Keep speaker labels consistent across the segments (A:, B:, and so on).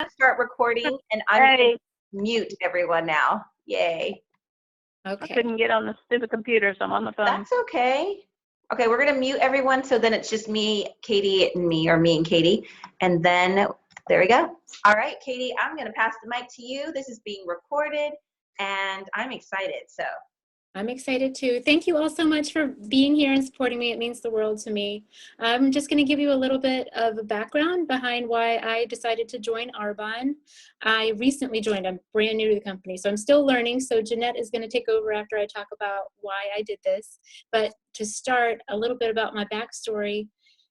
A: Start recording, and I'm going
B: Hey,
A: to mute everyone now. Yay.
B: I
C: Okay.
B: couldn't get on the stupid computer, so I'm on the phone.
A: That's okay. Okay, we're going to mute everyone, so then it's just me, Katie, and me, or me and Katie. And then, there we go. All right, Katie, I'm going to pass the mic to you. This is being recorded, and I'm excited, so.
C: I'm excited too. Thank you all so much for being here and supporting me. It means the world to me. I'm just going to give you a little bit of a background behind why I decided to join Arbonne. I recently joined. I'm brand new to the company, so I'm still learning. So Jeanette is going to take over after I talk about why I did this. But to start, a little bit about my backstory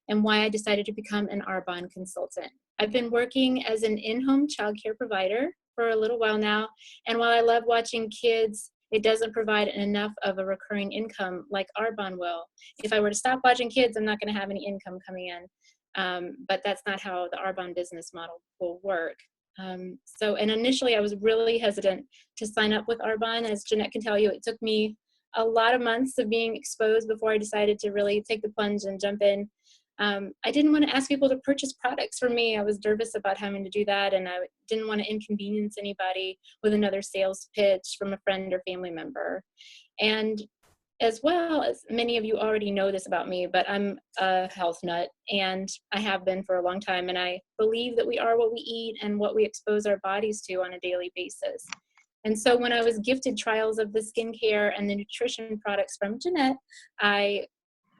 C: and why I decided to become an Arbonne consultant. I've been working as an in-home childcare provider for a little while now, and while I love watching kids, it doesn't provide enough of a recurring income like Arbonne will. If I were to stop watching kids, I'm not going to have any income coming in. But that's not how the Arbonne business model will work. And initially I was really hesitant to sign up with Arbonne. As Jeanette can tell you, it took me a lot of months of being exposed before I decided to really take the plunge and jump in. I didn't want to ask people to purchase products from me. I was nervous about having to do that, and I didn't want to inconvenience anybody with another sales pitch from a friend or family member. And as well as many of you already know this about me, but I'm a health nut, and I have been for a long time, and I believe that we are what we eat and what we expose our bodies to on a daily basis. And so when I was gifted trials of the skincare and the nutrition products from Jeanette, I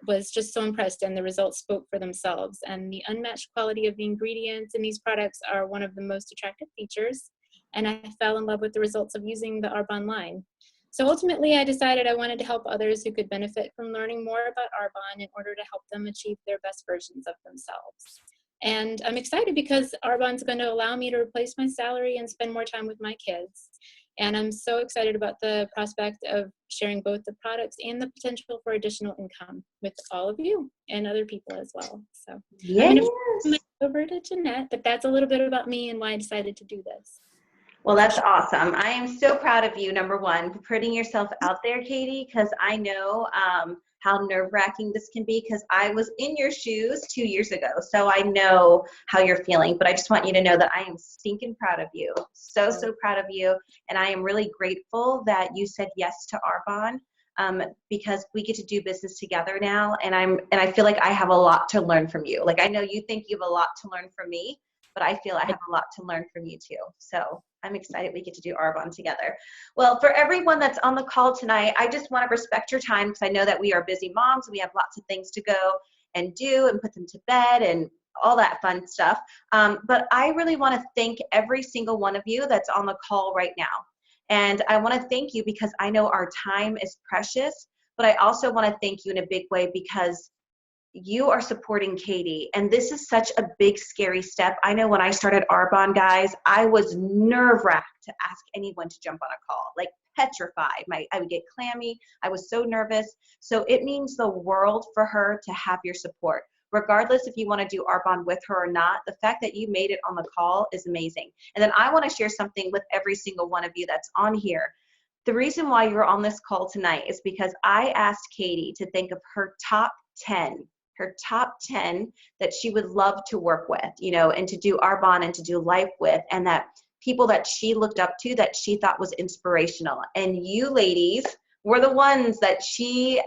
C: was just so impressed, and the results spoke for themselves. And the unmatched quality of the ingredients in these products are one of the most attractive features. And I fell in love with the results of using the Arbonne line. So ultimately, I decided I wanted to help others who could benefit from learning more about Arbonne in order to help them achieve their best versions of themselves. And I'm excited because Arbonne's going to allow me to replace my salary and spend more time with my kids. And I'm so excited about the prospect of sharing both the products and the potential for additional income with all of you and other people as well. So
A: Yes.
C: I'm going to turn it over to Jeanette, but that's a little bit about me and why I decided to do this.
A: Well, that's awesome. I am so proud of you, number one, for putting yourself out there, Katie, because I know how nerve-wracking this can be, because I was in your shoes 2 years ago. So I know how you're feeling, but I just want you to know that I am stinking proud of you. So proud of you. And I am really grateful that you said yes to Arbonne, because we get to do business together now. And I feel like I have a lot to learn from you. Like, I know you think you have a lot to learn from me, but I feel I have a lot to learn from you too. So I'm excited we get to do Arbonne together. Well, for everyone that's on the call tonight, I just want to respect your time, because I know that we are busy moms and we have lots of things to go and do and put them to bed and all that fun stuff. But I really want to thank every single one of you that's on the call right now. And I want to thank you because I know our time is precious, but I also want to thank you in a big way because you are supporting Katy, and this is such a big, scary step. I know when I started Arbonne, guys, I was nerve-wracked to ask anyone to jump on a call, like petrified. I would get clammy. I was so nervous. So it means the world for her to have your support. Regardless if you want to do Arbonne with her or not, the fact that you made it on the call is amazing. And then I want to share something with every single one of you that's on here. The reason why you're on this call tonight is because I asked Katy to think of her top 10 that she would love to work with, and to do Arbonne and to do life with, and that people that she looked up to that she thought was inspirational. And you ladies were the ones that she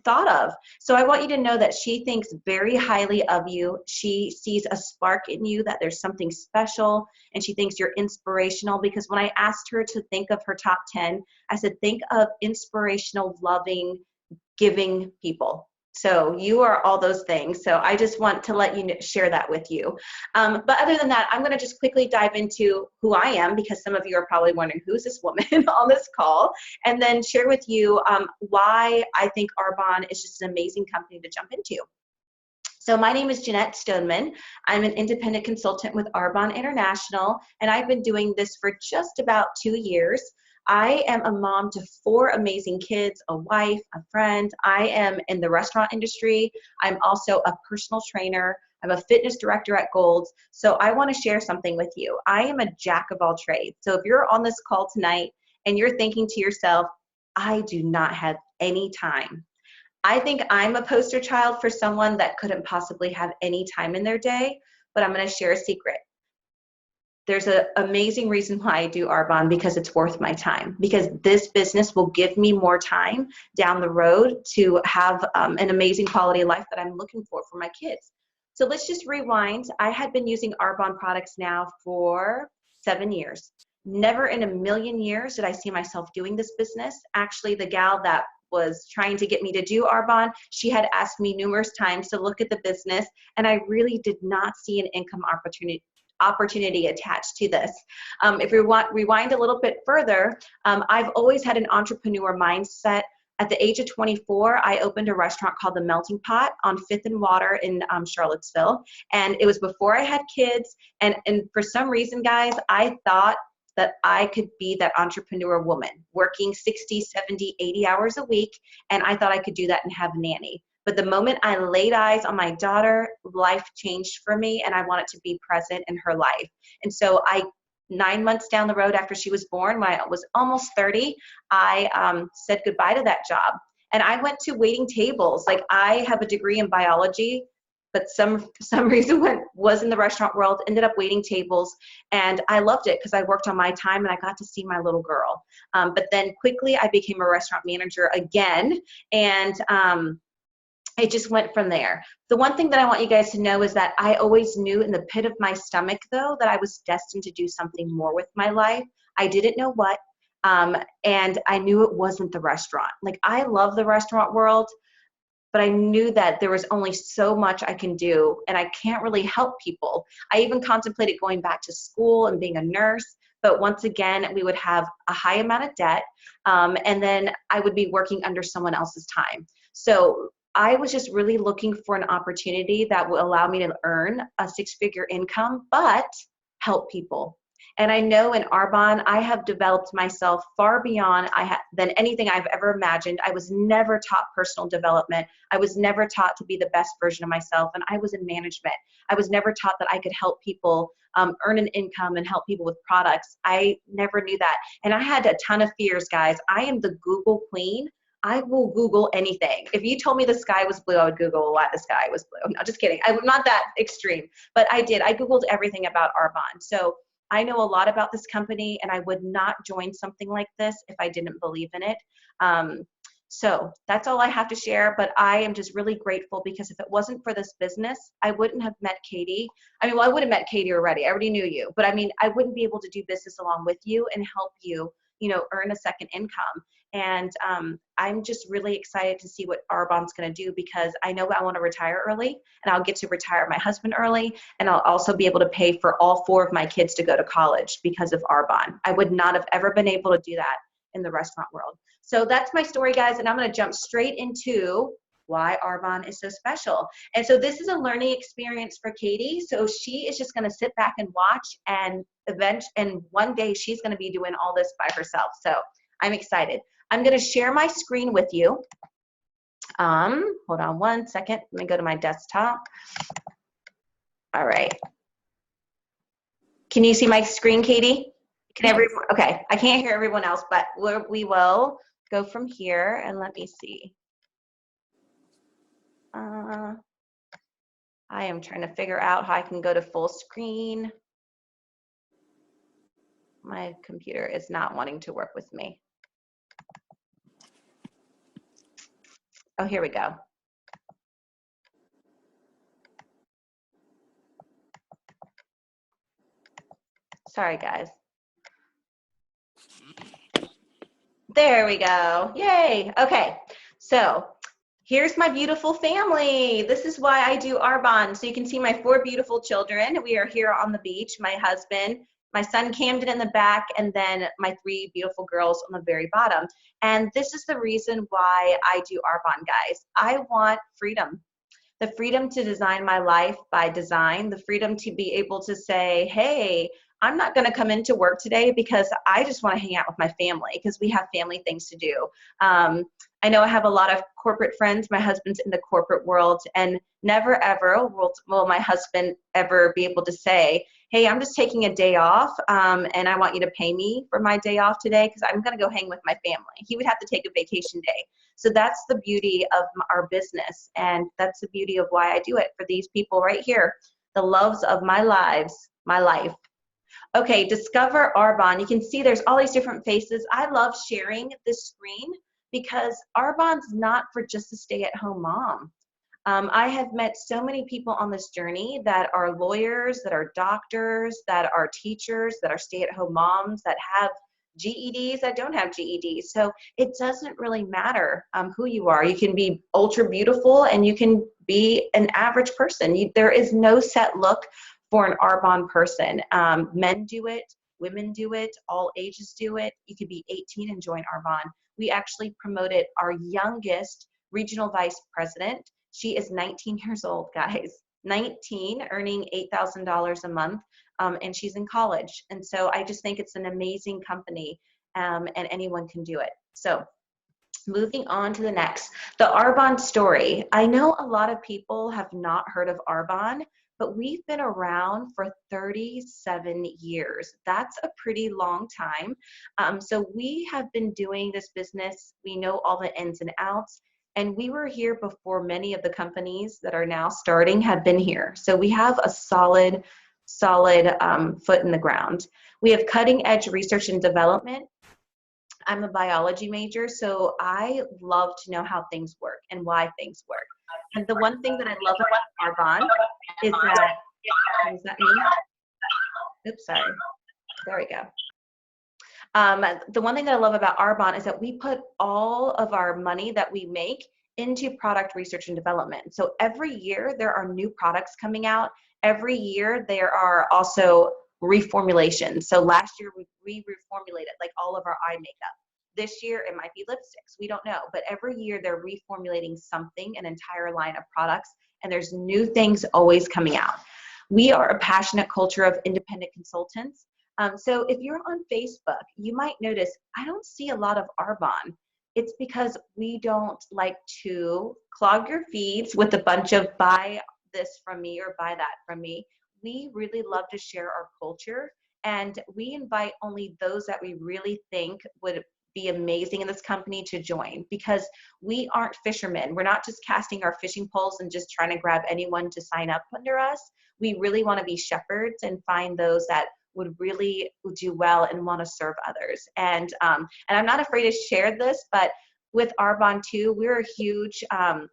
A: thought of. So I want you to know that she thinks very highly of you. She sees a spark in you, that there's something special, and she thinks you're inspirational, because when I asked her to think of her top 10, I said, think of inspirational, loving, giving people. So you are all those things. So I just want to let you share that with you. But other than that, I'm going to just quickly dive into who I am, because some of you are probably wondering, who's this woman on this call? And then share with you why I think Arbonne is just an amazing company to jump into. So my name is Jeanette Stoneman. I'm an independent consultant with Arbonne International, and I've been doing this for just about 2 years. I am a mom to 4 amazing kids, a wife, a friend. I am in the restaurant industry. I'm also a personal trainer. I'm a fitness director at Gold's. So I want to share something with you. I am a jack of all trades. So if you're on this call tonight and you're thinking to yourself, I do not have any time, I think I'm a poster child for someone that couldn't possibly have any time in their day, but I'm going to share a secret. there's an amazing reason why I do Arbonne, because it's worth my time, because this business will give me more time down the road to have an amazing quality of life that I'm looking for my kids. So let's just rewind. I had been using Arbonne products now for 7 years. Never in a million years did I see myself doing this business. Actually, the gal that was trying to get me to do Arbonne, she had asked me numerous times to look at the business, and I really did not see an income opportunity attached to this. If we rewind a little bit further, I've always had an entrepreneur mindset. At the age of 24, I opened a restaurant called The Melting Pot on 5th and Water in Charlottesville. And it was before I had kids. And for some reason, guys, I thought that I could be that entrepreneur woman working 60, 70, 80 hours a week. And I thought I could do that and have a nanny. But the moment I laid eyes on my daughter, life changed for me, and I wanted to be present in her life. And so 9 months down the road after she was born, when I was almost 30, I said goodbye to that job. And I went to waiting tables. Like, I have a degree in biology, but some reason was in the restaurant world, ended up waiting tables. And I loved it because I worked on my time and I got to see my little girl. But then quickly I became a restaurant manager again. And it just went from there. The one thing that I want you guys to know is that I always knew in the pit of my stomach, though, that I was destined to do something more with my life. I didn't know what, and I knew it wasn't the restaurant. Like, I love the restaurant world, but I knew that there was only so much I can do, and I can't really help people. I even contemplated going back to school and being a nurse, but once again, we would have a high amount of debt, and then I would be working under someone else's time. So I was just really looking for an opportunity that will allow me to earn a 6-figure income, but help people. And I know in Arbonne, I have developed myself far beyond than anything I've ever imagined. I was never taught personal development. I was never taught to be the best version of myself. And I was in management. I was never taught that I could help people earn an income and help people with products. I never knew that. And I had a ton of fears, guys. I am the Google queen. I will Google anything. If you told me the sky was blue, I would Google why the sky was blue. No, just kidding. I'm not that extreme, but I did. I Googled everything about Arbonne. So I know a lot about this company, and I would not join something like this if I didn't believe in it. So that's all I have to share, but I am just really grateful, because if it wasn't for this business, I wouldn't have met Katy. I mean, well, I would have met Katy already. I already knew you, but I mean, I wouldn't be able to do business along with you and help you, earn a second income. And I'm just really excited to see what Arbonne's going to do, because I know I want to retire early, and I'll get to retire my husband early, and I'll also be able to pay for all 4 of my kids to go to college because of Arbonne. I would not have ever been able to do that in the restaurant world. So that's my story, guys, and I'm going to jump straight into why Arbonne is so special. And so this is a learning experience for Katy. So she is just going to sit back and watch, and one day she's going to be doing all this by herself. So I'm excited. I'm going to share my screen with you. Hold on one second. Let me go to my desktop. All right. Can you see my screen, Katy? Okay. I can't hear everyone else, but we will go from here, and let me see. I am trying to figure out how I can go to full screen. My computer is not wanting to work with me. Oh, here we go. Sorry, guys. There we go. Yay. Okay. So here's my beautiful family. This is why I do Arbonne. So you can see my 4 beautiful children. We are here on the beach. My husband, my son Camden in the back, and then my 3 beautiful girls on the very bottom. And this is the reason why I do Arbonne, guys. I want freedom. The freedom to design my life by design, the freedom to be able to say, hey, I'm not going to come into work today because I just want to hang out with my family, because we have family things to do. I know I have a lot of corporate friends. My husband's in the corporate world, and never ever will my husband ever be able to say, hey, I'm just taking a day off, and I want you to pay me for my day off today because I'm going to go hang with my family. He would have to take a vacation day. So that's the beauty of our business, and that's the beauty of why I do it for these people right here, the loves of my life. Okay, discover Arbonne. You can see there's all these different faces. I love sharing this screen because Arbonne's not for just a stay-at-home mom. I have met so many people on this journey that are lawyers, that are doctors, that are teachers, that are stay-at-home moms, that have GEDs, that don't have GEDs. So it doesn't really matter who you are. You can be ultra beautiful and you can be an average person. There is no set look for an Arbonne person. Men do it, women do it, all ages do it. You could be 18 and join Arbonne. We actually promoted our youngest regional vice president. She is 19 years old, guys. 19, earning $8,000 a month, and she's in college. And so I just think it's an amazing company, and anyone can do it. So moving on to the next, the Arbonne story. I know a lot of people have not heard of Arbonne, but we've been around for 37 years. That's a pretty long time. So we have been doing this business. We know all the ins and outs. And we were here before many of the companies that are now starting have been here. So we have a solid foot in the ground. We have cutting edge research and development. I'm a biology major, so I love to know how things work and why things work. And the one thing that I love about Arbonne is that, is that me? Oops, sorry. There we go. The one thing that I love about Arbonne is that we put all of our money that we make into product research and development. So every year there are new products coming out. Every year there are also reformulations. So last year we reformulated like all of our eye makeup. This year it might be lipsticks. We don't know. But every year they're reformulating something, an entire line of products, and there's new things always coming out. We are a passionate culture of independent consultants. So if you're on Facebook, you might notice I don't see a lot of Arbonne. It's because we don't like to clog your feeds with a bunch of buy this from me or buy that from me. We really love to share our culture, and we invite only those that we really think would be amazing in this company to join, because we aren't fishermen. We're not just casting our fishing poles and just trying to grab anyone to sign up under us. We really want to be shepherds and find those that would really do well and want to serve others. And I'm not afraid to share this, but with Arbonne too, we're a huge,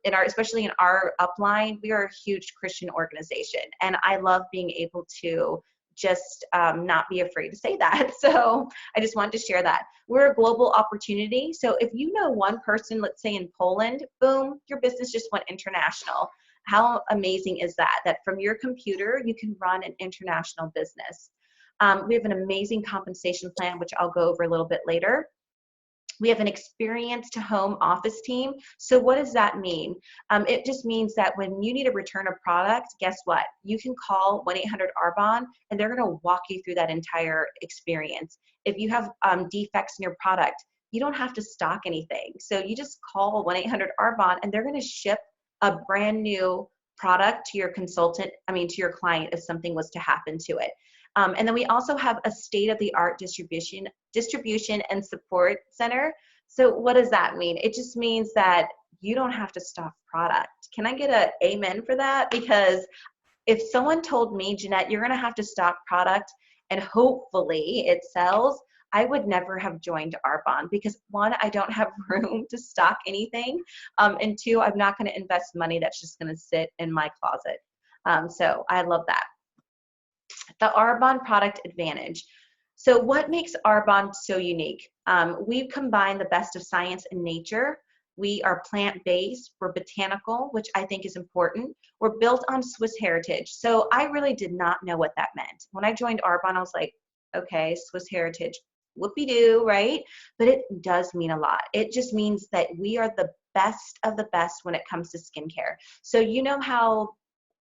A: especially in our upline, we are a huge Christian organization. And I love being able to just not be afraid to say that. So I just wanted to share that. We're a global opportunity. So if you know one person, let's say in Poland, boom, your business just went international. How amazing is that? That from your computer, you can run an international business. We have an amazing compensation plan, which I'll go over a little bit later. We have an experienced home office team. So what does that mean? It just means that when you need to return a product, guess what? You can call 1-800-ARBONNE and they're going to walk you through that entire experience. If you have defects in your product, you don't have to stock anything. So you just call 1-800-ARBONNE and they're going to ship a brand new product to your consultant, to your client if something was to happen to it. And then we also have a state-of-the-art distribution and support center. So what does that mean? It just means that you don't have to stock product. Can I get an amen for that? Because if someone told me, Jeanette, you're gonna have to stock product and hopefully it sells, I would never have joined Arbonne, because one, I don't have room to stock anything. And two, I'm not gonna invest money that's just gonna sit in my closet. So I love that. The Arbonne product advantage. So what makes Arbonne so unique? We've combined the best of science and nature. We are plant-based, we're botanical, which I think is important. We're built on Swiss heritage. So I really did not know what that meant. When I joined Arbonne, I was like, okay, Swiss heritage, whoopee-doo, right? But it does mean a lot. It just means that we are the best of the best when it comes to skincare. So you know how,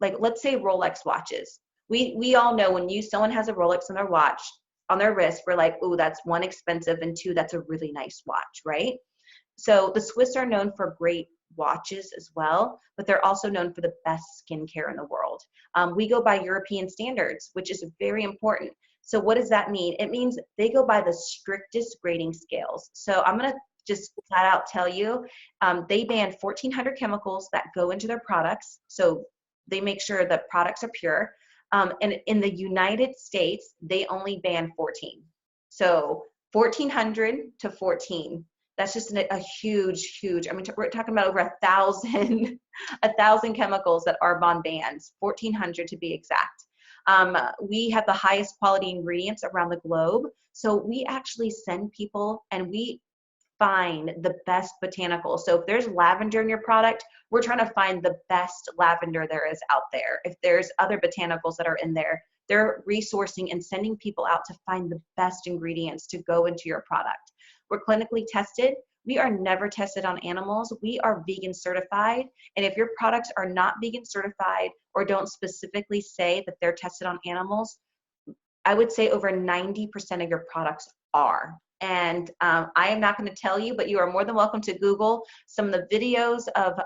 A: like, let's say Rolex watches. We all know when someone has a Rolex on their watch, on their wrist, we're like, oh, that's one, expensive, and two, that's a really nice watch, right? So the Swiss are known for great watches as well, but they're also known for the best skincare in the world. We go by European standards, which is very important. So what does that mean? It means they go by the strictest grading scales. So I'm gonna just flat out tell you, they ban 1,400 chemicals that go into their products. So they make sure that products are pure. And in the United States, they only ban 14. So 1,400 to 14. That's just a huge, huge, I mean, we're talking about over 1,000, 1,000 chemicals that Arbonne bans, 1,400 to be exact. We have the highest quality ingredients around the globe. So we actually send people and we find the best botanicals. So if there's lavender in your product, we're trying to find the best lavender there is out there. If there's other botanicals that are in there, they're resourcing and sending people out to find the best ingredients to go into your product. We're clinically tested. We are never tested on animals. We are vegan certified. And if your products are not vegan certified or don't specifically say that they're tested on animals, I would say over 90% of your products are. And I am not going to tell you, but you are more than welcome to Google some of the videos of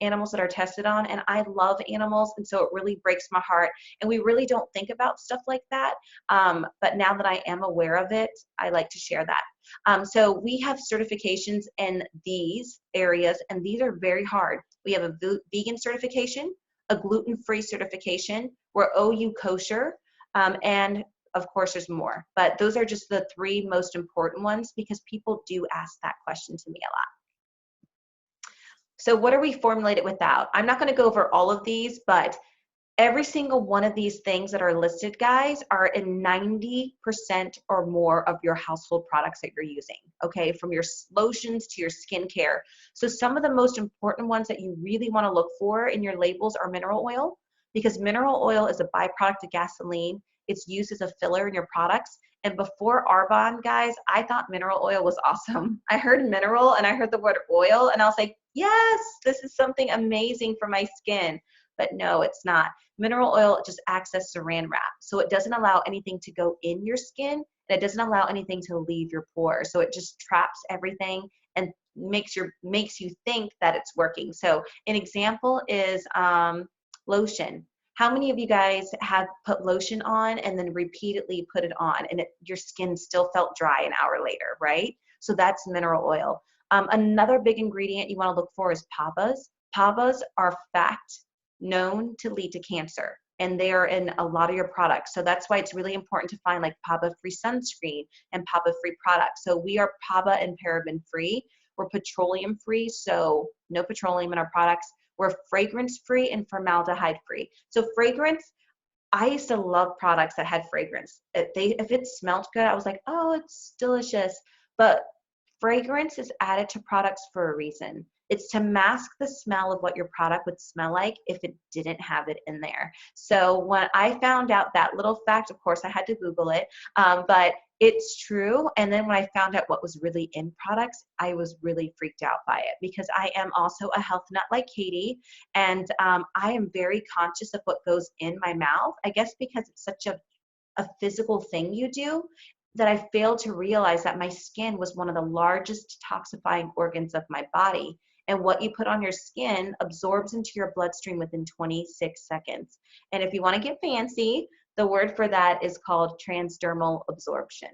A: animals that are tested on. And I love animals, and so it really breaks my heart. And we really don't think about stuff like that. But now that I am aware of it, I like to share that. So we have certifications in these areas, and these are very hard. We have a vegan certification, a gluten-free certification, we're OU kosher, and of course there's more, but those are just the 3 most important ones because people do ask that question to me a lot. So what are we formulated without? I'm not going to go over all of these, but every single one of these things that are listed, guys, are in 90% or more of your household products that you're using, okay? From your lotions to your skincare. So some of the most important ones that you really want to look for in your labels are mineral oil, because mineral oil is a byproduct of gasoline. It's used as a filler in your products. And before Arbonne, guys, I thought mineral oil was awesome. I heard mineral and I heard the word oil and I was like, yes, this is something amazing for my skin. But no, it's not. Mineral oil just acts as saran wrap. So it doesn't allow anything to go in your skin and it doesn't allow anything to leave your pores. So it just traps everything and makes you think that it's working. So an example is lotion. How many of you guys have put lotion on and then repeatedly put it on and your skin still felt dry an hour later, right? So that's mineral oil. Another big ingredient you want to look for is PABAs. PABAs are fact known to lead to cancer, and they are in a lot of your products. So that's why it's really important to find like PABA-free sunscreen and PABA-free products. So we are PABA and paraben-free. We're petroleum-free, so no petroleum in our products. We're fragrance-free and formaldehyde-free. So fragrance, I used to love products that had fragrance. If it smelled good, I was like, oh, it's delicious. But fragrance is added to products for a reason. It's to mask the smell of what your product would smell like if it didn't have it in there. So when I found out that little fact, of course, I had to Google it, but it's true. And then when I found out what was really in products, I was really freaked out by it because I am also a health nut like Katy. And I am very conscious of what goes in my mouth, I guess because it's such a physical thing you do, that I failed to realize that my skin was one of the largest detoxifying organs of my body. And what you put on your skin absorbs into your bloodstream within 26 seconds. And if you want to get fancy, the word for that is called transdermal absorption.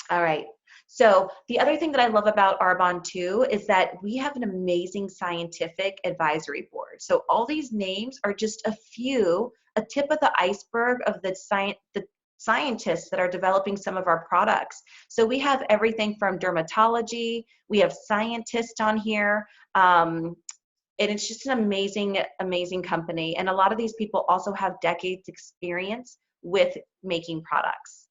A: All right. So the other thing that I love about Arbonne too is that we have an amazing scientific advisory board. So all these names are just a tip of the iceberg of the scientists that are developing some of our products. So we have everything from dermatology, we have scientists on here, and it's just an amazing, amazing company. And a lot of these people also have decades experience with making products.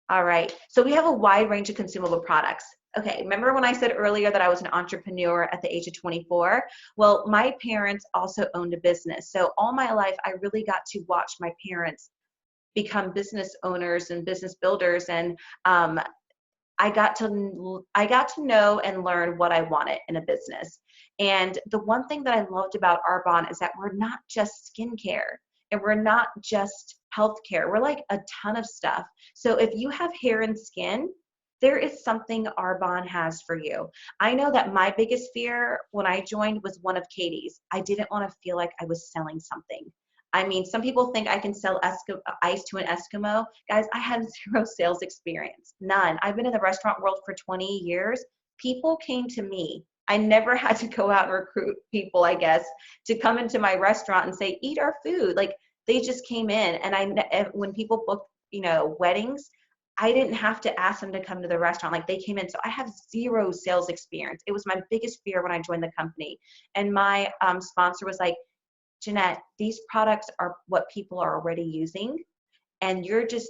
A: All right, so we have a wide range of consumable products. Okay, remember when I said earlier that I was an entrepreneur at the age of 24? Well, my parents also owned a business. So all my life, I really got to watch my parents become business owners and business builders, and I got to know and learn what I wanted in a business. And the one thing that I loved about Arbonne is that we're not just skincare and we're not just healthcare. We're like a ton of stuff. So if you have hair and skin, there is something Arbonne has for you. I know that my biggest fear when I joined was one of Katy's. I didn't want to feel like I was selling something. I mean, some people think I can sell ice to an Eskimo. Guys, I had 0 sales experience, none. I've been in the restaurant world for 20 years. People came to me. I never had to go out and recruit people, I guess, to come into my restaurant and say, eat our food. Like, They just came in, and when people book, weddings, I didn't have to ask them to come to the restaurant. Like, they came in. So I have zero sales experience. It was my biggest fear when I joined the company. And my sponsor was like, Jeanette, these products are what people are already using, and you're just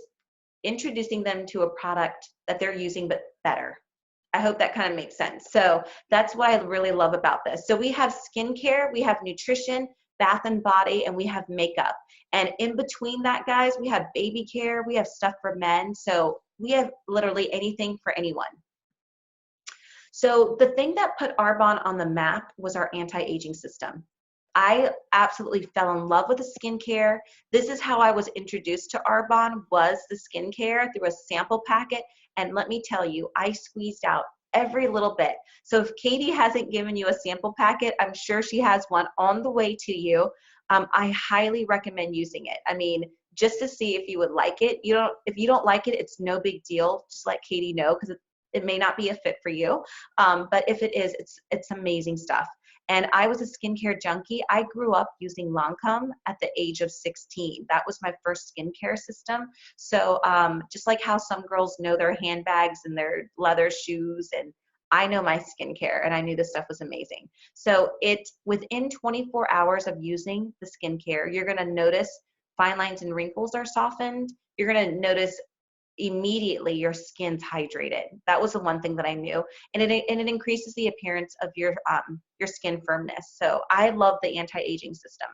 A: introducing them to a product that they're using, but better. I hope that kind of makes sense. So that's what I really love about this. So we have skincare, we have nutrition, bath and body, and we have makeup. And in between that, guys, we have baby care, we have stuff for men. So we have literally anything for anyone. So the thing that put Arbonne on the map was our anti-aging system. I absolutely fell in love with the skincare. This is how I was introduced to Arbonne, was the skincare through a sample packet. And let me tell you, I squeezed out every little bit. So if Katy hasn't given you a sample packet, I'm sure she has one on the way to you. I highly recommend using it. I mean, just to see if you would like it. If you don't like it, it's no big deal. Just let Katy know, because it may not be a fit for you. But if it is, it's amazing stuff. And I was a skincare junkie. I grew up using Lancome at the age of 16. That was my first skincare system. So just like how some girls know their handbags and their leather shoes, and I know my skincare, and I knew this stuff was amazing. So within 24 hours of using the skincare, you're gonna notice fine lines and wrinkles are softened. You're gonna notice immediately your skin's hydrated. That was the one thing that I knew. And it increases the appearance of your skin firmness. So I love the anti-aging system.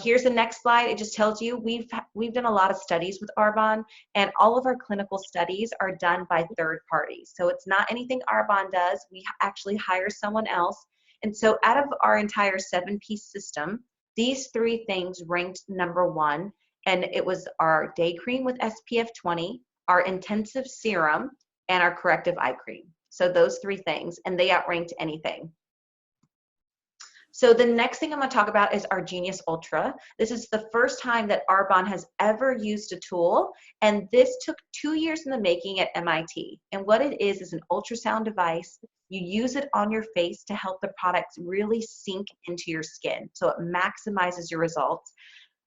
A: Here's the next slide. It just tells you we've done a lot of studies with Arbonne, and all of our clinical studies are done by third parties. So it's not anything Arbonne does. We actually hire someone else. And so out of our entire 7-piece system, these 3 things ranked number 1. And it was our day cream with SPF 20, our intensive serum, and our corrective eye cream. So those 3 things, and they outranked anything. So the next thing I'm going to talk about is our Genius Ultra. This is the first time that Arbonne has ever used a tool, and this took 2 years in the making at MIT. And what it is an ultrasound device. You use it on your face to help the products really sink into your skin, so it maximizes your results.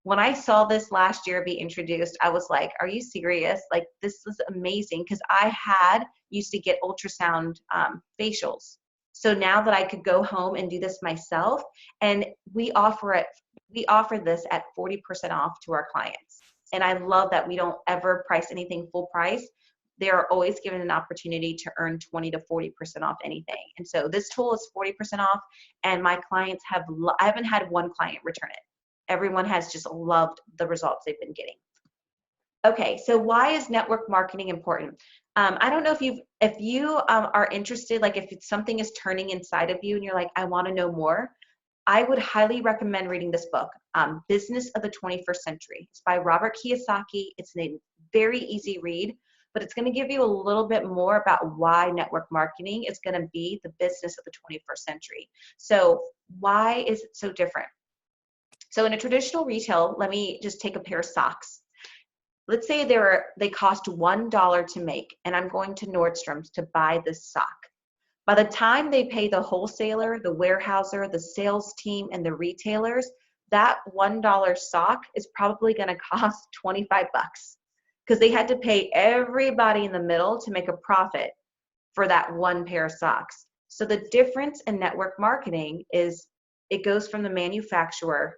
A: When I saw this last year be introduced, I was like, are you serious? Like, this is amazing, because I used to get ultrasound facials. So now that I could go home and do this myself, and we offer this at 40% off to our clients. And I love that we don't ever price anything full price. They are always given an opportunity to earn 20 to 40% off anything. And so this tool is 40% off, and my clients I haven't had one client return it. Everyone has just loved the results they've been getting. Okay, so why is network marketing important? I don't know if you are interested, like if something is turning inside of you and you're like, I want to know more, I would highly recommend reading this book, Business of the 21st Century. It's by Robert Kiyosaki. It's a very easy read, but it's going to give you a little bit more about why network marketing is going to be the business of the 21st century. So why is it so different? So in a traditional retail, let me just take a pair of socks. Let's say they cost $1 to make, and I'm going to Nordstrom's to buy this sock. By the time they pay the wholesaler, the warehouser, the sales team, and the retailers, that $1 sock is probably going to cost 25 bucks, because they had to pay everybody in the middle to make a profit for that one pair of socks. So the difference in network marketing is it goes from the manufacturer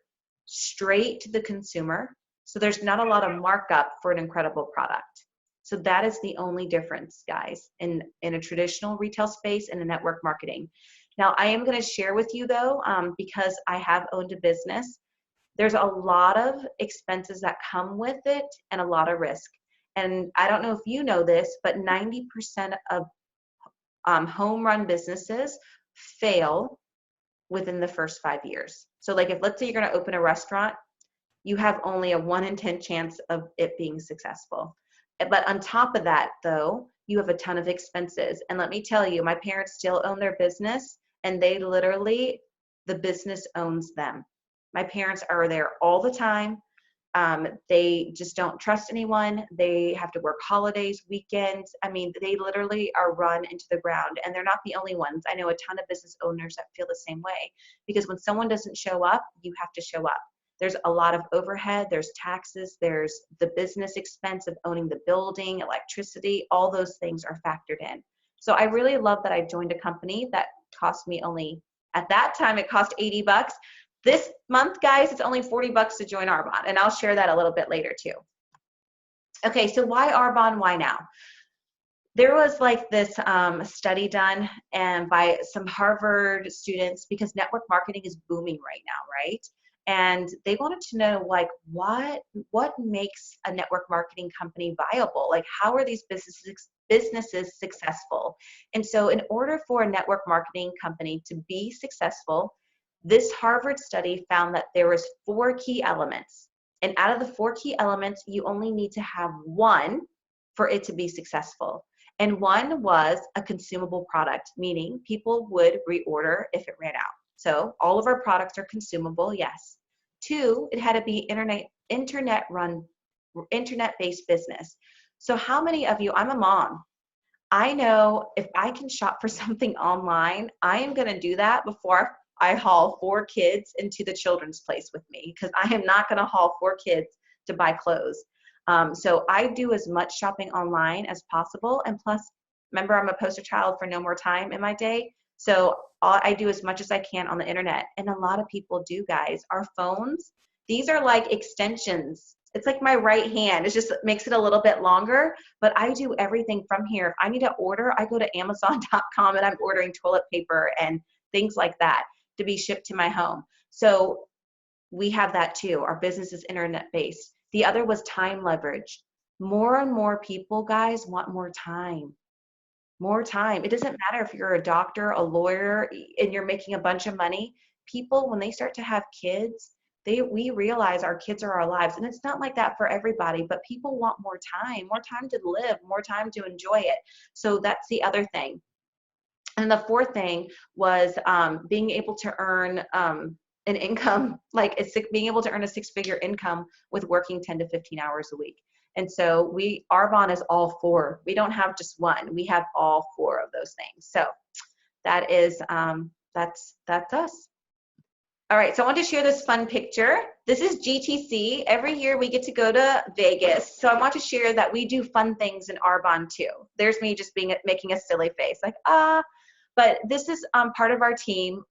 A: straight to the consumer. So there's not a lot of markup for an incredible product. So that is the only difference, guys, in a traditional retail space and in network marketing. Now, I am going to share with you, though, because I have owned a business, there's a lot of expenses that come with it and a lot of risk. And I don't know if you know this, but 90% of home run businesses fail within the first 5 years. So like if let's say you're going to open a restaurant, you have only a 1 in 10 chance of it being successful. But on top of that, though, you have a ton of expenses. And let me tell you, my parents still own their business, and the business owns them. My parents are there all the time. They just don't trust anyone. They have to work holidays, weekends. I mean, they literally are run into the ground, and they're not the only ones. I know a ton of business owners that feel the same way, because when someone doesn't show up, you have to show up. There's a lot of overhead, there's taxes, there's the business expense of owning the building, electricity, all those things are factored in. So I really love that I joined a company that cost me only, at that time it cost $80. This month, guys, it's only $40 to join Arbonne, and I'll share that a little bit later too. Okay, so why Arbonne, why now? There was like this study done and by some Harvard students, because network marketing is booming right now, right? And they wanted to know, like, what makes a network marketing company viable? Like, how are these businesses successful? And so in order for a network marketing company to be successful, this Harvard study found that there was 4 key elements. And out of the 4 key elements, you only need to have one for it to be successful. And one was a consumable product, meaning people would reorder if it ran out. So all of our products are consumable, yes. 2, it had to be internet-based business. So how many of you, I'm a mom, I know if I can shop for something online, I am gonna do that before I haul 4 kids into the children's place with me, because I am not gonna haul 4 kids to buy clothes. So I do as much shopping online as possible. And plus, remember, I'm a poster child for no more time in my day. So I do as much as I can on the internet. And a lot of people do, guys. Our phones, these are like extensions. It's like my right hand. It just makes it a little bit longer, but I do everything from here. If I need to order, I go to Amazon.com and I'm ordering toilet paper and things like that to be shipped to my home. So we have that too. Our business is internet-based. The other was time leverage. More and more people, guys, want more time. More time. It doesn't matter if you're a doctor, a lawyer, and you're making a bunch of money. People, when they start to have kids, we realize our kids are our lives. And it's not like that for everybody, but people want more time to live, more time to enjoy it. So that's the other thing. And the 4th thing was being able to earn an income, like being able to earn a 6-figure income with working 10 to 15 hours a week. And so Arbonne is all 4. We don't have just one. We have all 4 of those things. So that is, that's us. All right, so I want to share this fun picture. This is GTC. Every year we get to go to Vegas. So I want to share that we do fun things in Arbonne too. There's me just making a silly face, like, but this is part of our team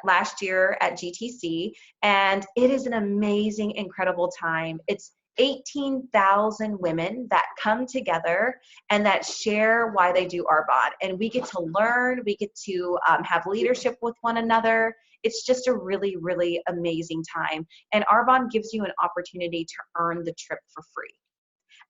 A: last year at GTC, and it is an amazing, incredible time. It's 18,000 women that come together and that share why they do Arbonne, and we get to learn, we get to have leadership with one another. It's just a really, really amazing time, and Arbonne gives you an opportunity to earn the trip for free.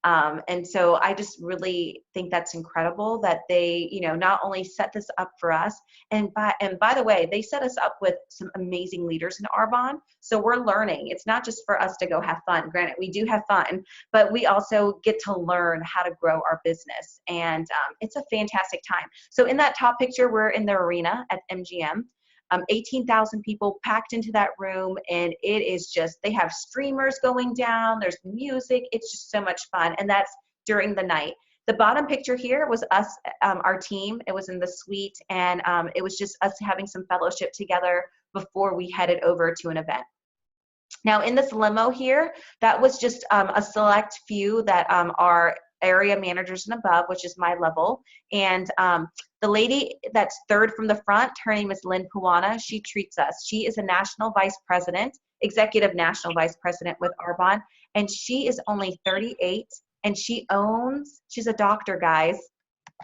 A: And so I just really think that's incredible that they, not only set this up for us, and by the way, they set us up with some amazing leaders in Arbonne. So we're learning. It's not just for us to go have fun. Granted, we do have fun, but we also get to learn how to grow our business. And it's a fantastic time. So in that top picture, we're in the arena at MGM. 18,000 people packed into that room, and it is just, they have streamers going down, there's music, it's just so much fun, and that's during the night. The bottom picture here was us, our team. It was in the suite, and it was just us having some fellowship together before we headed over to an event. Now in this limo here, that was just a select few that are area managers and above, which is my level. And the lady that's 3rd from the front, her name is Lynn Puana. She treats us. She is a national vice president, executive national vice president with Arbonne. And she is only 38, and she's a doctor, guys.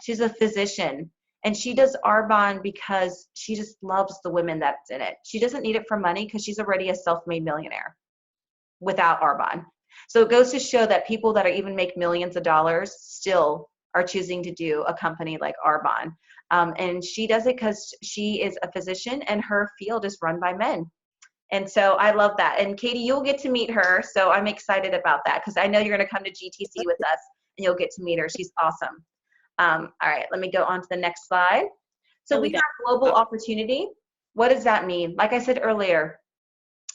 A: She's a physician. And she does Arbonne because she just loves the women that's in it. She doesn't need it for money because she's already a self-made millionaire without Arbonne. So it goes to show that people that are even make millions of dollars still are choosing to do a company like Arbonne. And she does it because she is a physician and her field is run by men. And so I love that. And Katy, you'll get to meet her. So I'm excited about that because I know you're going to come to GTC with us and you'll get to meet her. She's awesome. All right, let me go on to the next slide. So we have global opportunity. What does that mean? Like I said earlier,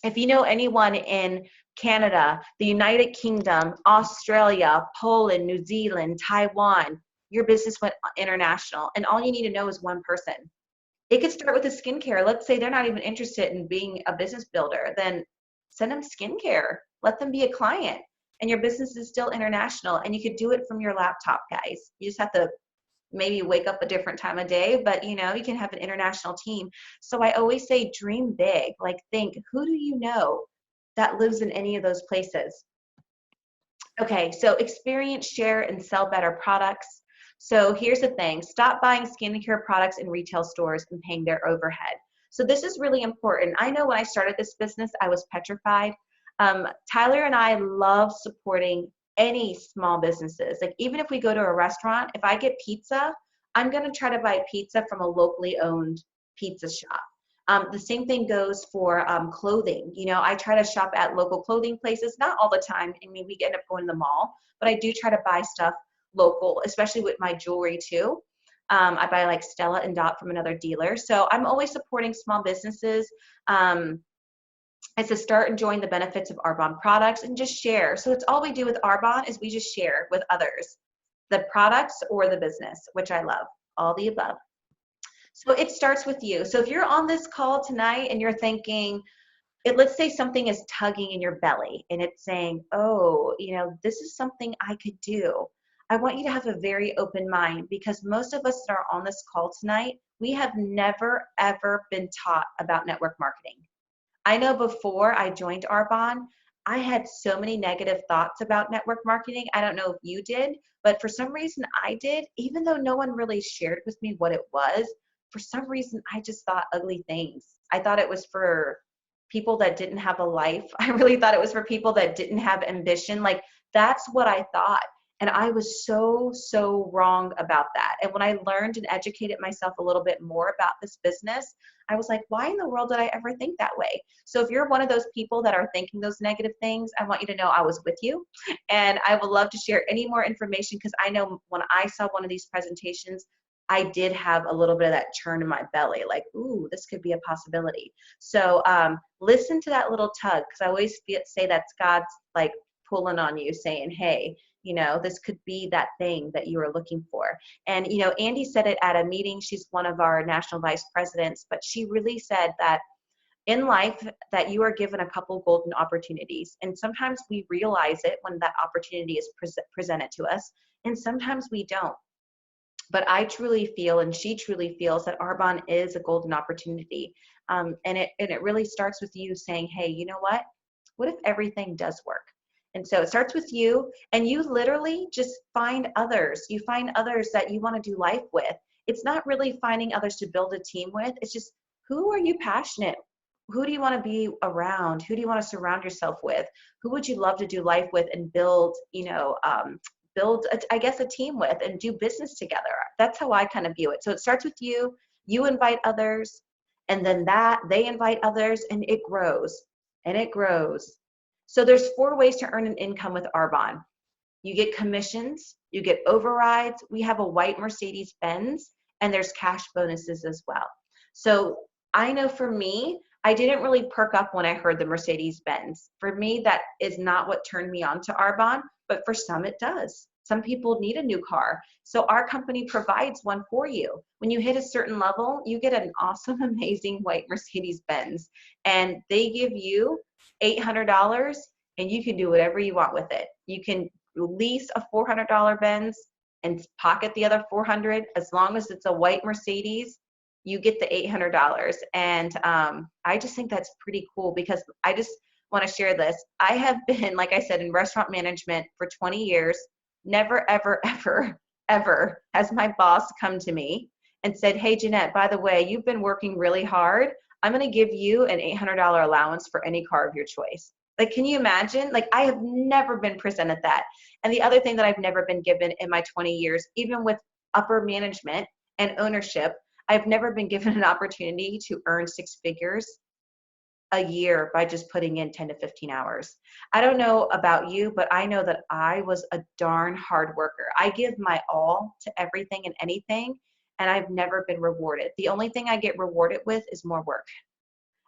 A: if you know anyone in Canada, the United Kingdom, Australia, Poland, New Zealand, Taiwan, your business went international, and all you need to know is one person. It could start with a skincare. Let's say they're not even interested in being a business builder. Then send them skincare. Let them be a client. And your business is still international, and you could do it from your laptop, guys. You just have to maybe wake up a different time of day, but you can have an international team. So I always say dream big. Like, think, who do you know that lives in any of those places? Okay, so experience, share, and sell better products. So here's the thing, stop buying skincare products in retail stores and paying their overhead. So this is really important. I know when I started this business, I was petrified. Tyler and I love supporting any small businesses. Like, even if we go to a restaurant, if I get pizza, I'm gonna try to buy pizza from a locally owned pizza shop. The same thing goes for clothing. I try to shop at local clothing places, not all the time. I mean, we end up going to the mall, but I do try to buy stuff local, especially with my jewelry too. I buy like Stella and Dot from another dealer. So I'm always supporting small businesses. It's a start enjoying the benefits of Arbonne products and just share. So it's all we do with Arbonne is we just share with others, the products or the business, which I love, all the above. So it starts with you. So if you're on this call tonight and you're thinking, let's say something is tugging in your belly and it's saying, oh, this is something I could do. I want you to have a very open mind, because most of us that are on this call tonight, we have never, ever been taught about network marketing. I know before I joined Arbonne, I had so many negative thoughts about network marketing. I don't know if you did, but for some reason I did, even though no one really shared with me what it was. For some reason, I just thought ugly things. I thought it was for people that didn't have a life. I really thought it was for people that didn't have ambition. Like, that's what I thought. And I was so, so wrong about that. And when I learned and educated myself a little bit more about this business, I was like, why in the world did I ever think that way? So if you're one of those people that are thinking those negative things, I want you to know I was with you. And I would love to share any more information, because I know when I saw one of these presentations, I did have a little bit of that churn in my belly, like, ooh, this could be a possibility. So listen to that little tug, because I always say that's God's like pulling on you, saying, hey, this could be that thing that you are looking for. And, Andy said it at a meeting. She's one of our national vice presidents, but she really said that in life that you are given a couple golden opportunities. And sometimes we realize it when that opportunity is presented to us, and sometimes we don't. But I truly feel, and she truly feels, that Arbonne is a golden opportunity. And it really starts with you saying, hey, you know what? What if everything does work? And so it starts with you, and you literally just find others. You find others that you want to do life with. It's not really finding others to build a team with. It's just, who are you passionate? Who do you want to be around? Who do you want to surround yourself with? Who would you love to do life with and build, a team with and do business together? That's how I kind of view it. So it starts with you, you invite others, and then they invite others, and it grows and it grows. So there's 4 ways to earn an income with Arbonne. You get commissions, you get overrides, we have a white Mercedes-Benz, and there's cash bonuses as well. So I know for me, I didn't really perk up when I heard the Mercedes-Benz. For me, that is not what turned me on to Arbonne, but for some it does. Some people need a new car. So our company provides one for you. When you hit a certain level, you get an awesome, amazing white Mercedes-Benz, and they give you $800, and you can do whatever you want with it. You can lease a $400 Benz and pocket the other $400. As long as it's a white Mercedes, you get the $800. And I just think that's pretty cool, because I just want to share this. I have been, like I said, in restaurant management for 20 years. Never, ever, ever, ever has my boss come to me and said, hey, Jeanette, by the way, you've been working really hard. I'm going to give you an $800 allowance for any car of your choice. Like, can you imagine? Like, I have never been presented that. And the other thing that I've never been given in my 20 years, even with upper management and ownership, I've never been given an opportunity to earn 6 figures a year by just putting in 10 to 15 hours. I don't know about you, but I know that I was a darn hard worker. I give my all to everything and anything, and I've never been rewarded. The only thing I get rewarded with is more work.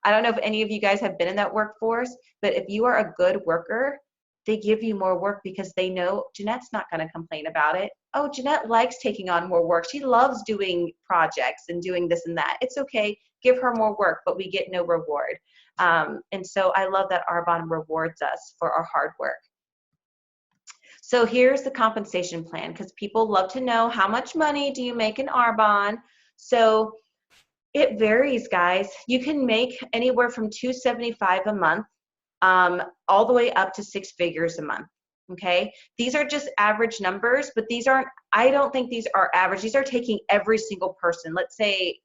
A: I don't know if any of you guys have been in that workforce, but if you are a good worker, they give you more work because they know Jeanette's not going to complain about it. Oh, Jeanette likes taking on more work. She loves doing projects and doing this and that. It's okay. Give her more work, but we get no reward. And so I love that Arbonne rewards us for our hard work. So here's the compensation plan, because people love to know how much money do you make in Arbonne. So it varies, guys. You can make anywhere from $275 a month all the way up to 6 figures a month. Okay, these are just average numbers, but these aren't, I don't think these are average. These are taking every single person. Let's say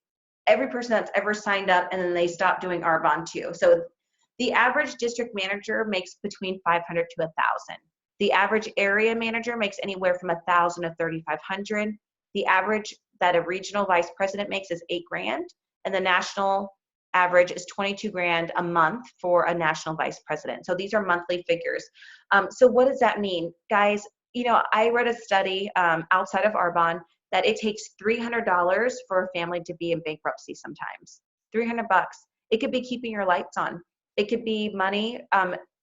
A: every person that's ever signed up and then they stop doing Arbonne too. So the average district manager makes between 500 to 1,000. The average area manager makes anywhere from 1,000 to 3,500. The average that a regional vice president makes is $8,000, and the national average is 22 grand a month for a national vice president. So these are monthly figures. So what does that mean? Guys, you know, I read a study outside of Arbonne that it takes $300 for a family to be in bankruptcy sometimes. 300 bucks. It could be keeping your lights on. It could be money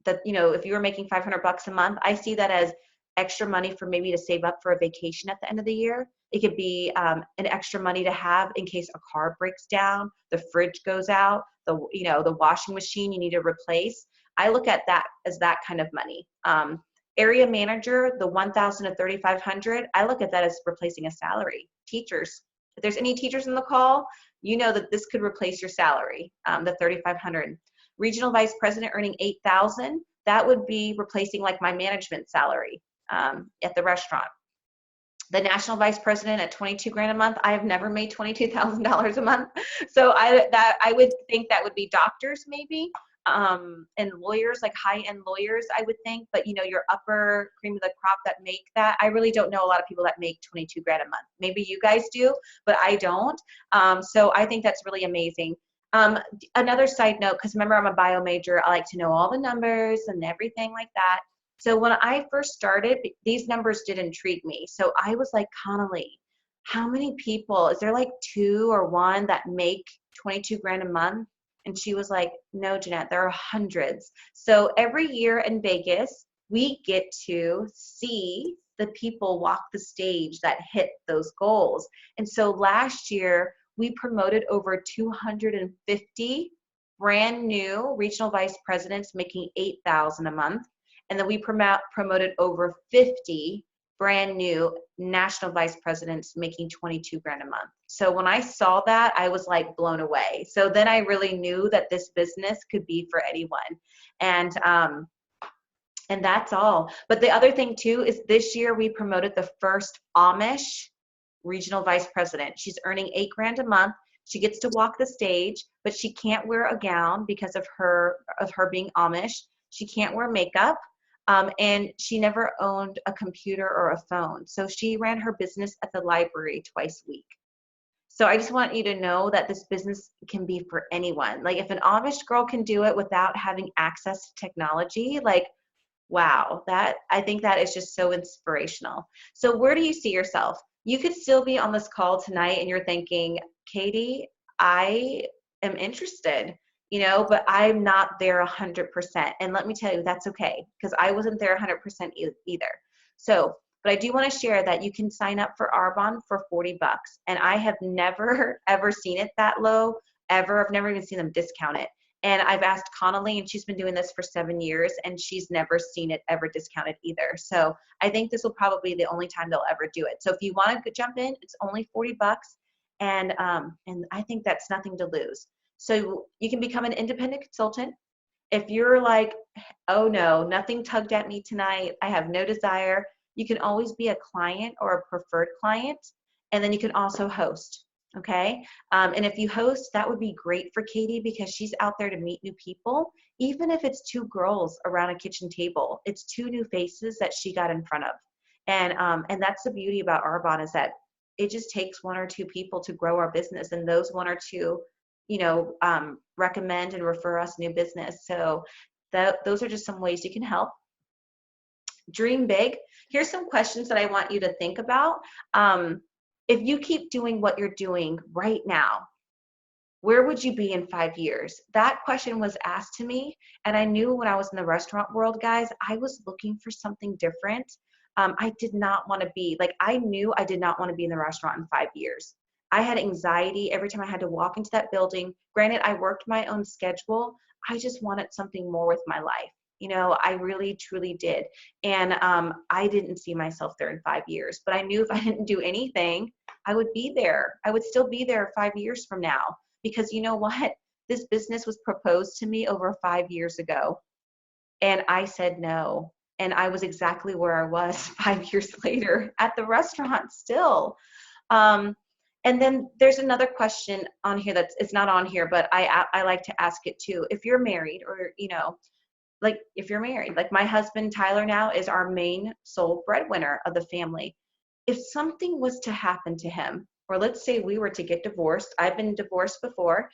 A: that, you know, if you were making 500 bucks a month, I see that as extra money for maybe to save up for a vacation at the end of the year. It could be an extra money to have in case a car breaks down, the fridge goes out, the washing machine you need to replace. I look at that as that kind of money. Area manager, the 1,000 to 3,500, I look at that as replacing a salary. Teachers, if there's any teachers in the call, you know that this could replace your salary, the 3,500. Regional vice president earning 8,000, that would be replacing like my management salary at the restaurant. The national vice president at 22 grand a month, I have never made $22,000 a month. So I would think that would be doctors maybe, and lawyers, like high-end lawyers, I would think. But you know, your upper cream of the crop that make that, I really don't know a lot of people that make 22 grand a month. Maybe you guys do, but I don't. So I think that's really amazing. Another side note, because remember I'm a bio major, I like to know all the numbers and everything like that. So when I first started, these numbers did intrigue me. So I was like, Connolly, how many people, is there like 2 or 1 that make 22 grand a month? And she was like, no, Jeanette, there are hundreds. So every year in Vegas, we get to see the people walk the stage that hit those goals. And so last year, we promoted over 250 brand new regional vice presidents making $8,000 a month. And then we promoted over 50 brand new national vice presidents making 22 grand a month. So when I saw that, I was like blown away. So then I really knew that this business could be for anyone. And that's all. But the other thing too is this year we promoted the first Amish regional vice president. She's earning 8 grand a month. She gets to walk the stage, but she can't wear a gown because of her being Amish. She can't wear makeup. And she never owned a computer or a phone. So she ran her business at the library twice a week. So I just want you to know that this business can be for anyone. Like if an Amish girl can do it without having access to technology, like, wow, I think that is just so inspirational. So where do you see yourself? You could still be on this call tonight and you're thinking, Katy, I am interested, you know, but I'm not there 100%. And let me tell you, that's okay, because I wasn't there 100% either. So, but I do want to share that you can sign up for Arbonne for 40 bucks. And I have never, ever seen it that low, ever. I've never even seen them discount it. And I've asked Connolly, and she's been doing this for 7 years, and she's never seen it ever discounted either. So I think this will probably be the only time they'll ever do it. So if you want to jump in, it's only 40 bucks. And I think that's nothing to lose. So you can become an independent consultant. If you're like, oh no, nothing tugged at me tonight, I have no desire, you can always be a client or a preferred client. And then you can also host. Okay. And if you host, that would be great for Katy because she's out there to meet new people. Even if it's 2 girls around a kitchen table, it's 2 new faces that she got in front of. And that's the beauty about Arbonne, is that it just takes 1 or 2 people to grow our business. And those 1 or 2, you know, recommend and refer us new business. So those are just some ways you can help. Dream big. Here's some questions that I want you to think about. If you keep doing what you're doing right now, where would you be in 5 years? That question was asked to me, and I knew when I was in the restaurant world, guys, I was looking for something different. I did not want to be, like, I knew I did not want to be in the restaurant in 5 years. I had anxiety every time I had to walk into that building. Granted, I worked my own schedule. I just wanted something more with my life. I really, truly did. And I didn't see myself there in 5 years, but I knew if I didn't do anything, I would be there. I would still be there 5 years from now, because you know what? This business was proposed to me over 5 years ago, and I said no. And I was exactly where I was 5 years later at the restaurant still. Um, and then there's another question on here it's not on here, but I like to ask it too. If you're married, or, like if you're married, like my husband, Tyler, now is our main sole breadwinner of the family. If something was to happen to him, or let's say we were to get divorced, I've been divorced before,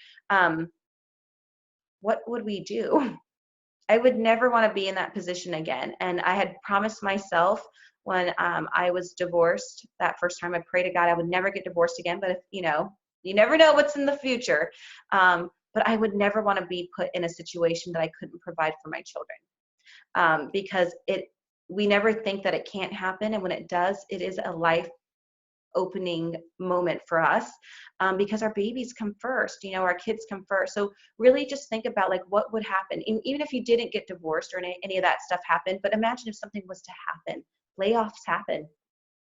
A: what would we do? I would never want to be in that position again. And I had promised myself when I was divorced that first time, I prayed to God I would never get divorced again. But if, you never know what's in the future. But I would never want to be put in a situation that I couldn't provide for my children, because we never think that it can't happen. And when it does, it is a life opening moment for us, because our babies come first, our kids come first. So really just think about like what would happen, even if you didn't get divorced or any of that stuff happened. But imagine if something was to happen. Layoffs happen.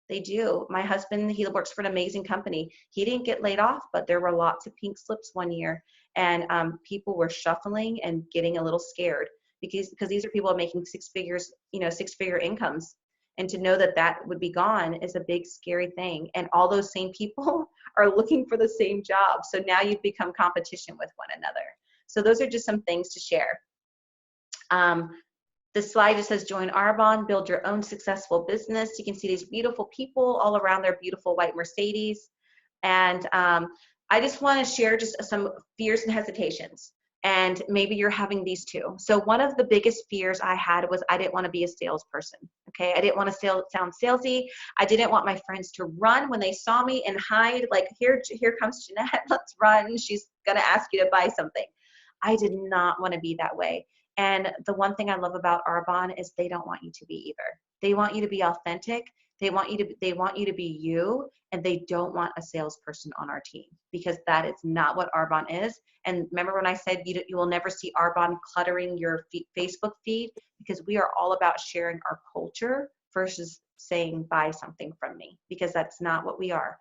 A: They do. My husband, he works for an amazing company. He didn't get laid off, but there were lots of pink slips one year, and people were shuffling and getting a little scared because these are people making six-figure incomes. And to know that that would be gone is a big, scary thing. And all those same people are looking for the same job. So now you've become competition with one another. So those are just some things to share. The slide just says, join Arbonne, build your own successful business. You can see these beautiful people all around their beautiful white Mercedes. And I just want to share just some fears and hesitations. And maybe you're having these too. So one of the biggest fears I had was I didn't want to be a salesperson. Okay, I didn't want to sound salesy. I didn't want my friends to run when they saw me and hide, like, here comes Jeanette, let's run. She's gonna ask you to buy something. I did not want to be that way. And the one thing I love about Arbonne is they don't want you to be either. They want you to be authentic. They want you to be you, and they don't want a salesperson on our team, because that is not what Arbonne is. And remember when I said you will never see Arbonne cluttering your Facebook feed, because we are all about sharing our culture versus saying buy something from me, because that's not what we are.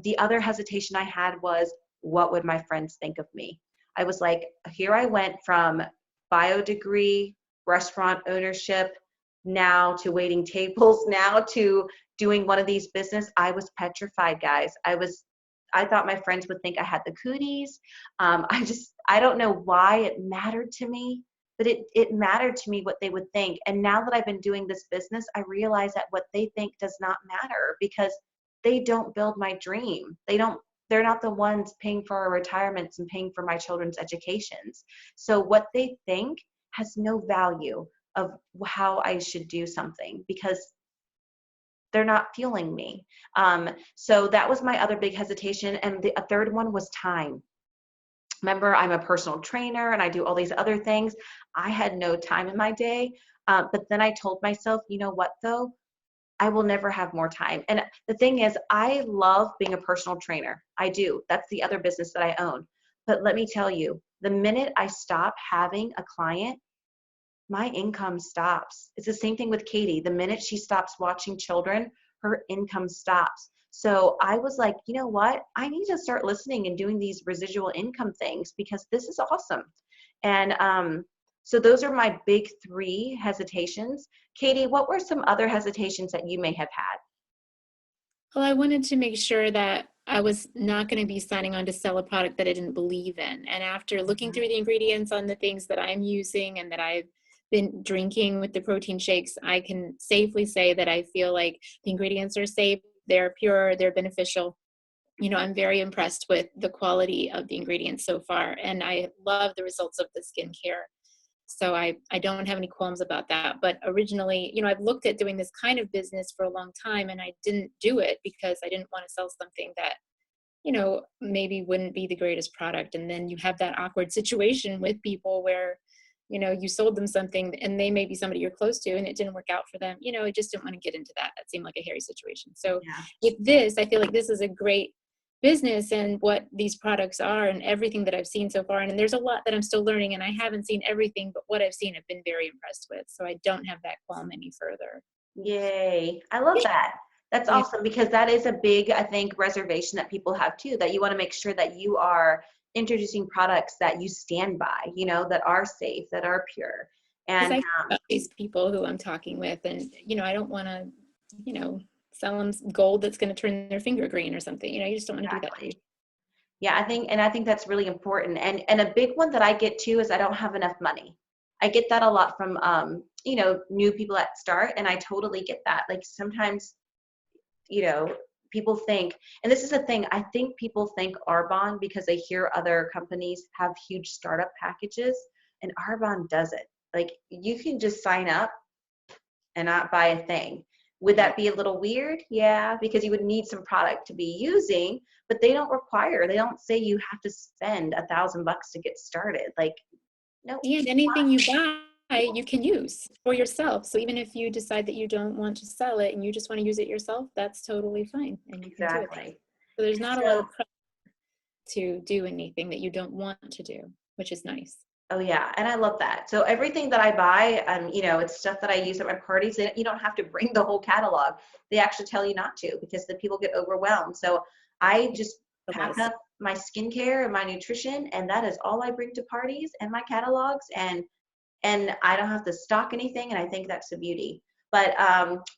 A: The other hesitation I had was, what would my friends think of me? I was like, here I went from bio degree, restaurant ownership, now to waiting tables, now to doing one of these business. I was petrified, guys. I thought my friends would think I had the cooties. I don't know why it mattered to me, but it mattered to me what they would think. And now that I've been doing this business, I realize that what they think does not matter, because they don't build my dream. They're not the ones paying for our retirements and paying for my children's educations. So what they think has no value of how I should do something, because they're not fueling me. So that was my other big hesitation. And a third one was time. Remember, I'm a personal trainer and I do all these other things. I had no time in my day. But then I told myself, you know what though? I will never have more time. And the thing is, I love being a personal trainer. I do. That's the other business that I own. But let me tell you, the minute I stop having a client, my income stops. It's the same thing with Katy. The minute she stops watching children, her income stops. So I was like, you know what? I need to start listening and doing these residual income things, because this is awesome. And so those are my big 3 hesitations. Katy, what were some other hesitations that you may have had?
C: Well, I wanted to make sure that I was not going to be signing on to sell a product that I didn't believe in. And after looking through the ingredients on the things that I'm using and that I've been drinking with the protein shakes, I can safely say that I feel like the ingredients are safe, they're pure, they're beneficial. I'm very impressed with the quality of the ingredients so far, and I love the results of the skincare. So I don't have any qualms about that. But originally, I've looked at doing this kind of business for a long time, and I didn't do it because I didn't want to sell something that, maybe wouldn't be the greatest product. And then you have that awkward situation with people where, you sold them something and they may be somebody you're close to and it didn't work out for them. I just didn't want to get into that. That seemed like a hairy situation. So with this, I feel like this is a great business and what these products are and everything that I've seen so far. And there's a lot that I'm still learning, and I haven't seen everything, but what I've seen, I've been very impressed with. So I don't have that qualm any further.
A: Yay. I love that. That's
C: Yeah.
A: awesome, because that is a big, I think, reservation that people have too, that you want to make sure that you are introducing products that you stand by, you know, that are safe, that are pure.
C: Because
A: And
C: I think about these people who I'm talking with, and, you know, I don't want to, you know, sell them gold that's going to turn their finger green or something. You know, you just don't want to do that.
A: exactly. Yeah, I think that's really important. And a big one that I get too is I don't have enough money. I get that a lot from you know, new people at start, and I totally get that. Like sometimes, you know, people think, and this is the thing, I think people think Arbonne because they hear other companies have huge startup packages, and Arbonne doesn't. Like you can just sign up and not buy a thing. Would that be a little weird? Yeah, because you would need some product to be using, but they don't say you have to spend $1,000 to get started. Like, no.
C: And anything you buy, you can use for yourself. So even if you decide that you don't want to sell it and you just want to use it yourself, that's totally fine. And you can do it.
A: Exactly.
C: So there's not a
A: So-
C: lot of pressure to do anything that you don't want to do, which is nice.
A: Oh yeah, and I love that. So everything that I buy, you know, it's stuff that I use at my parties. You don't have to bring the whole catalog. They actually tell you not to, because the people get overwhelmed. So I just pack up my skincare and my nutrition, and that is all I bring to parties, and my catalogs, and I don't have to stock anything. And I think that's the beauty. But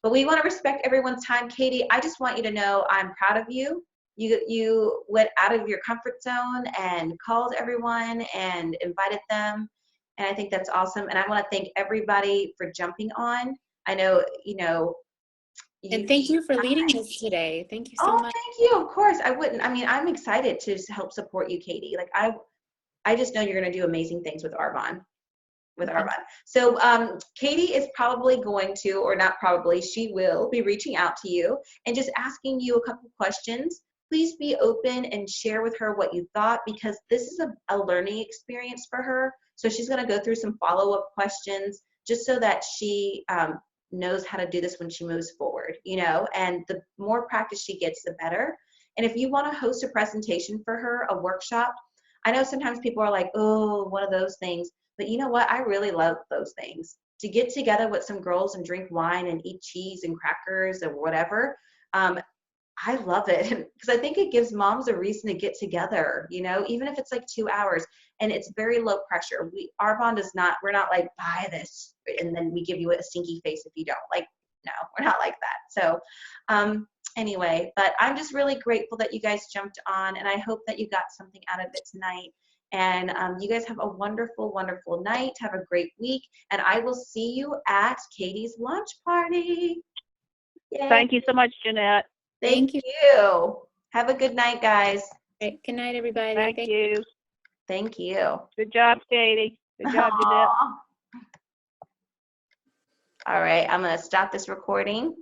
A: we want to respect everyone's time. Katy, I just want you to know I'm proud of you. You went out of your comfort zone and called everyone and invited them, and I think that's awesome. And I want to thank everybody for jumping on. I know, you know,
C: And thank you for leading us today. Thank you so
A: oh,
C: much.
A: thank you. Of course, I wouldn't. I mean, I'm excited to help support you, Katy. Like I just know you're going to do amazing things with Arbonne. So Katy is probably going to, or not probably, she will be reaching out to you and just asking you a couple questions. Please be open and share with her what you thought, because this is a learning experience for her. So she's going to go through some follow-up questions just so that she knows how to do this when she moves forward, you know, and the more practice she gets, the better. And if you want to host a presentation for her, a workshop, I know sometimes people are like, oh, one of those things. But you know what? I really love those things. To get together with some girls and drink wine and eat cheese and crackers or whatever, I love it, because I think it gives moms a reason to get together, you know, even if it's like 2 hours, and it's very low pressure. Arbonne does not, we're not like, buy this and then we give you a stinky face if you don't. Like, no, we're not like that. So anyway, but I'm just really grateful that you guys jumped on, and I hope that you got something out of it tonight. And you guys have a wonderful, wonderful night. Have a great week. And I will see you at Katy's launch party. Yay.
B: Thank you so much, Jeanette.
A: Thank you. Have a good night, guys.
C: Right. Good night, everybody.
B: Thank you.
A: Thank you.
B: Good job, Katy. Good job, Jeanette.
A: All right, I'm going to stop this recording.